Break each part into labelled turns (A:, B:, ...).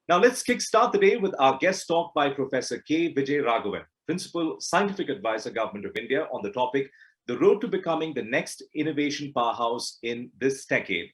A: Now let's kickstart the day with our guest talk by Professor K. VijayRaghavan, Principal Scientific Advisor, Government of India, on the topic, The Road to Becoming the Next Innovation Powerhouse in this Decade.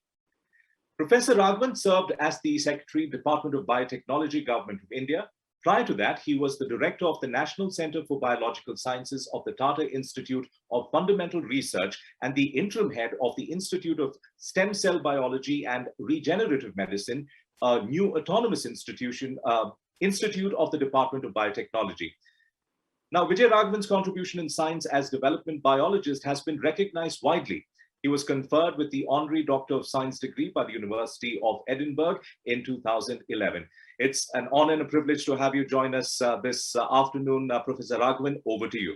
A: Professor Raghavan served as the Secretary, Department of Biotechnology, Government of India. Prior to that, he was the Director of the National Center for Biological Sciences of the Tata Institute of Fundamental Research and the interim head of the Institute of Stem Cell Biology and Regenerative Medicine, a new autonomous institute of the Department of Biotechnology. Now, VijayRaghavan's contribution in science as development biologist has been recognized widely. He was conferred with the Honorary Doctor of Science degree by the University of Edinburgh in 2011. It's an honor and a privilege to have you join us this afternoon. Professor Raghavan, over to you.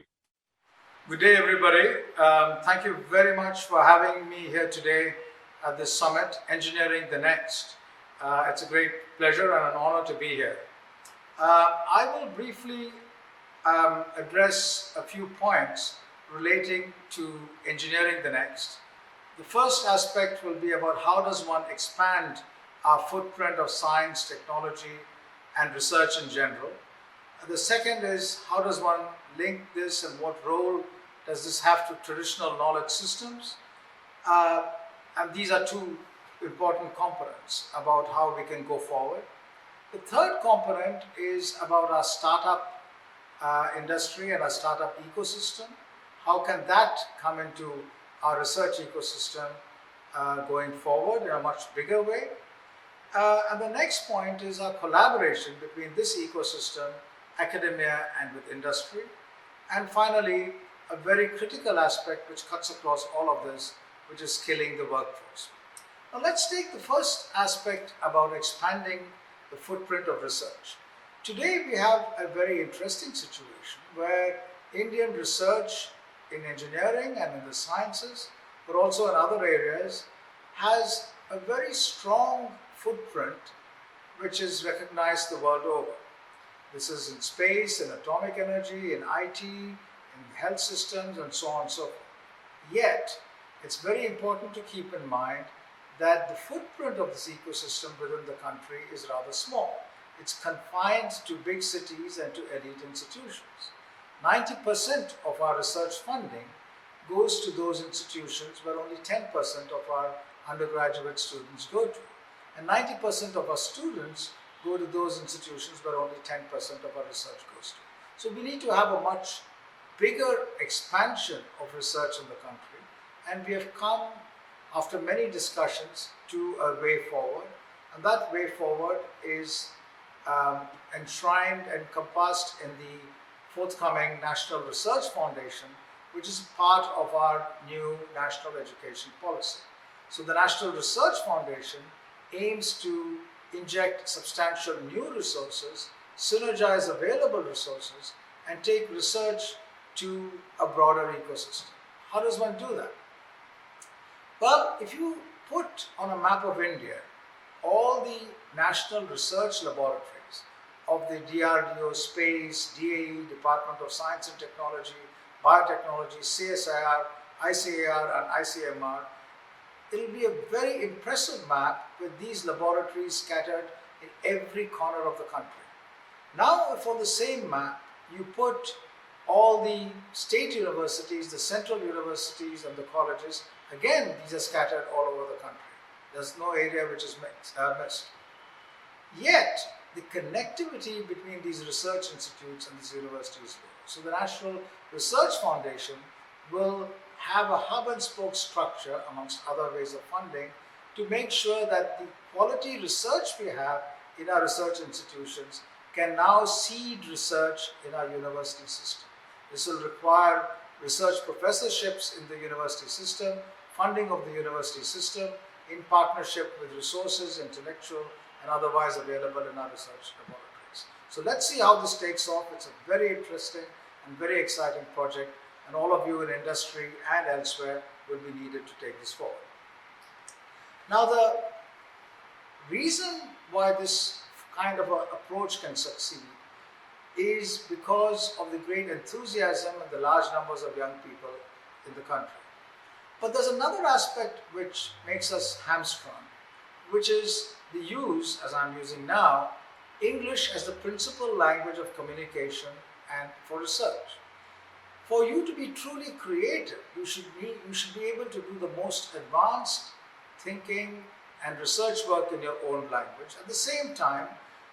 B: Good day, everybody. Thank you very much for having me here today at this summit, Engineering the Next. It's a great pleasure and an honor to be here. I will briefly address a few points relating to engineering the next. The first aspect will be about how does one expand our footprint of science, technology, and research in general. The second is how does one link this and what role does this have to traditional knowledge systems? And these are two important components about how we can go forward. The third component is about our startup industry and our startup ecosystem. How can that come into our research ecosystem going forward in a much bigger way? And the next point is our collaboration between this ecosystem, academia, and with industry. And finally, a very critical aspect which cuts across all of this, which is skilling the workforce. Now let's take the first aspect about expanding the footprint of research. Today we have a very interesting situation where Indian research in engineering and in the sciences, but also in other areas, has a very strong footprint which is recognized the world over. This is in space, in atomic energy, in IT, in health systems, and so on and so forth. Yet, it's very important to keep in mind that the footprint of this ecosystem within the country is rather small. It's confined to big cities and to elite institutions. 90% of our research funding goes to those institutions where only 10% of our undergraduate students go to. And 90% of our students go to those institutions where only 10% of our research goes to. So we need to have a much bigger expansion of research in the country, and we have come after many discussions to a way forward, and that way forward is enshrined and compassed in the forthcoming National Research Foundation, which is part of our new national education policy. So the National Research Foundation aims to inject substantial new resources, synergize available resources, and take research to a broader ecosystem. How does one do that? Well, if you put on a map of India all the national research laboratories of the DRDO, Space, DAE, Department of Science and Technology, Biotechnology, CSIR, ICAR, and ICMR, it will be a very impressive map with these laboratories scattered in every corner of the country. Now, for the same map, you put all the state universities, the central universities, and the colleges. Again, these are scattered all over the country. There's no area which is missed. Yet, the connectivity between these research institutes and these universities is low. So the National Research Foundation will have a hub and spoke structure, amongst other ways of funding, to make sure that the quality research we have in our research institutions can now seed research in our university system. This will require research professorships in the university system, funding of the university system in partnership with resources, intellectual and otherwise available in our research laboratories. So let's see how this takes off. It's a very interesting and very exciting project, and all of you in industry and elsewhere will be needed to take this forward. Now, the reason why this kind of an approach can succeed is because of the great enthusiasm and the large numbers of young people in the country. But there's another aspect which makes us hamstrung, which is the use, as I'm using now, English as the principal language of communication and for research. For you to be truly creative, you should be able to do the most advanced thinking and research work in your own language. At the same time,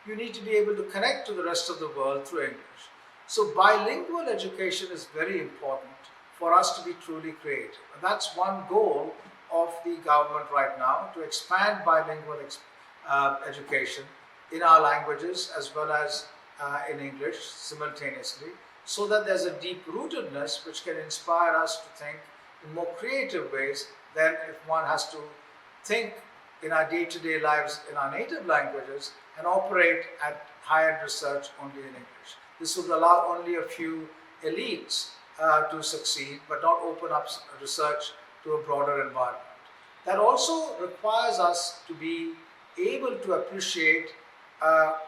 B: you need to be able to connect to the rest of the world through English. So bilingual education is very important for us to be truly creative. And that's one goal of the government right now, to expand bilingual education in our languages as well as in English simultaneously, so that there's a deep rootedness which can inspire us to think in more creative ways than if one has to think in our day-to-day lives in our native languages and operate at high-end research only in English. This would allow only a few elites to succeed, but not open up research to a broader environment. That also requires us to be able to appreciate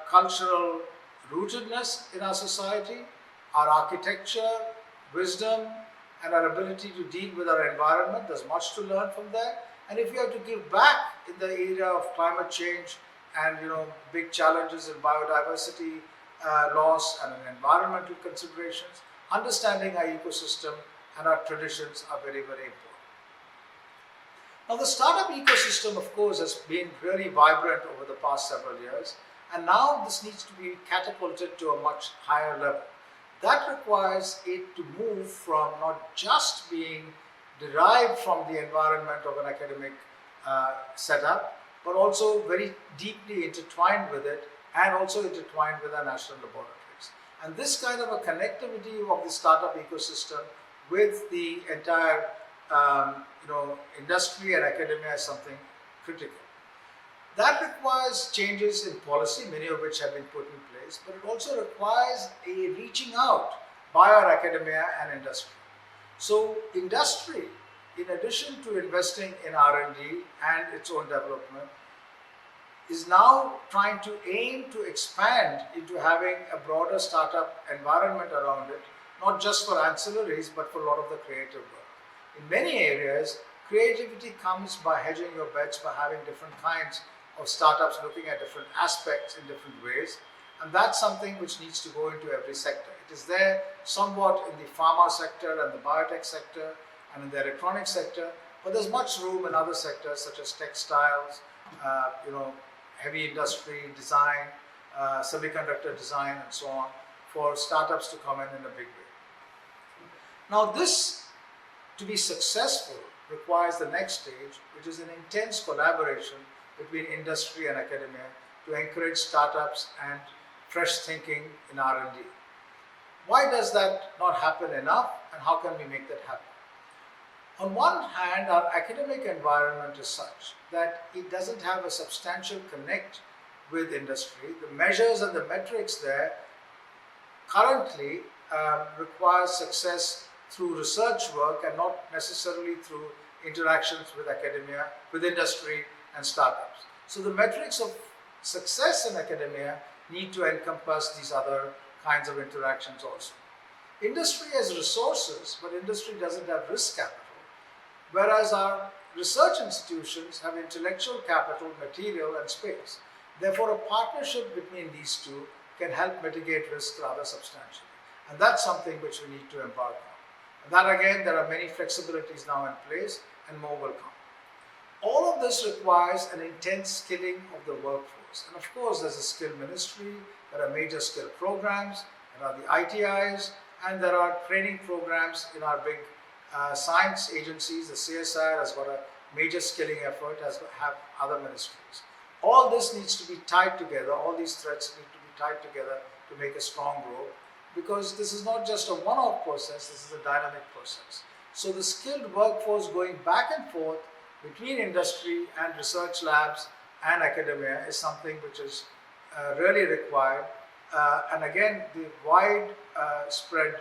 B: cultural rootedness in our society, our architecture, wisdom, and our ability to deal with our environment. There's much to learn from there. And if we have to give back in the area of climate change and big challenges in biodiversity loss and in environmental considerations, understanding our ecosystem and our traditions are very, very important. Now, the startup ecosystem, of course, has been really vibrant over the past several years, and now this needs to be catapulted to a much higher level. That requires it to move from not just being derived from the environment of an academic setup, but also very deeply intertwined with it and also intertwined with our national laboratories. And this kind of a connectivity of the startup ecosystem with the entire industry and academia is something critical. That requires changes in policy, many of which have been put in place, but it also requires a reaching out by our academia and industry. So industry, in addition to investing in R&D and its own development, is now trying to aim to expand into having a broader startup environment around it, not just for ancillaries, but for a lot of the creative work. In many areas, creativity comes by hedging your bets, by having different kinds of startups looking at different aspects in different ways, and that's something which needs to go into every sector. It is there somewhat in the pharma sector and the biotech sector and in the electronic sector, but there's much room in other sectors such as textiles, heavy industry design, semiconductor design, and so on, for startups to come in a big way. Now, this, to be successful, requires the next stage, which is an intense collaboration between industry and academia to encourage startups and fresh thinking in R&D. Why does that not happen enough, and how can we make that happen? On one hand, our academic environment is such that it doesn't have a substantial connect with industry. The measures and the metrics there currently require success through research work and not necessarily through interactions with academia, with industry and startups. So the metrics of success in academia need to encompass these other kinds of interactions also. Industry has resources, but industry doesn't have risk capital, whereas our research institutions have intellectual capital, material, and space. Therefore, a partnership between these two can help mitigate risk rather substantially. And that's something which we need to embark on. And that again, there are many flexibilities now in place, and more will come. All of this requires an intense skilling of the workforce. And of course, there's a skill ministry, there are major skill programs, there are the ITIs, and there are training programs in our big science agencies. The CSIR has got a major skilling effort, as have other ministries. All this needs to be tied together, all these threads need to be tied together to make a strong growth, because this is not just a one-off process, this is a dynamic process. So the skilled workforce going back and forth between industry and research labs and academia is something which is really required. And again, the wide spread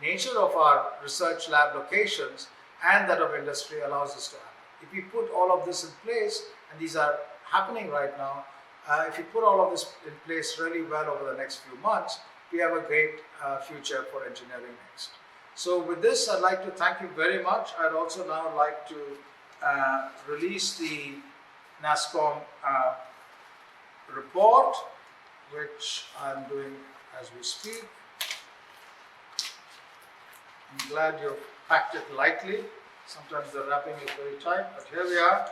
B: nature of our research lab locations and that of industry allows this to happen. If we put all of this in place, and these are happening right now, if we put all of this in place really well over the next few months, we have a great future for engineering next. So with this, I'd like to thank you very much. I'd also now like to release the NASSCOM report which I'm doing as we speak. I'm glad you've packed it lightly. Sometimes the wrapping is very tight, but here we are.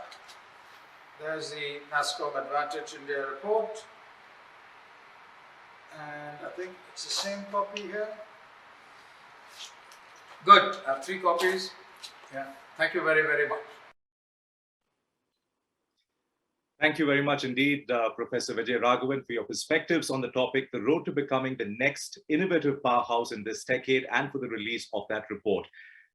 B: There's the NASSCOM Advantage India report. And I think it's the same copy here. Good, I have 3 copies. Yeah, thank you very, very much.
A: Thank you very much indeed, Professor VijayRaghavan, for your perspectives on the topic, the road to becoming the next innovative powerhouse in this decade, and for the release of that report.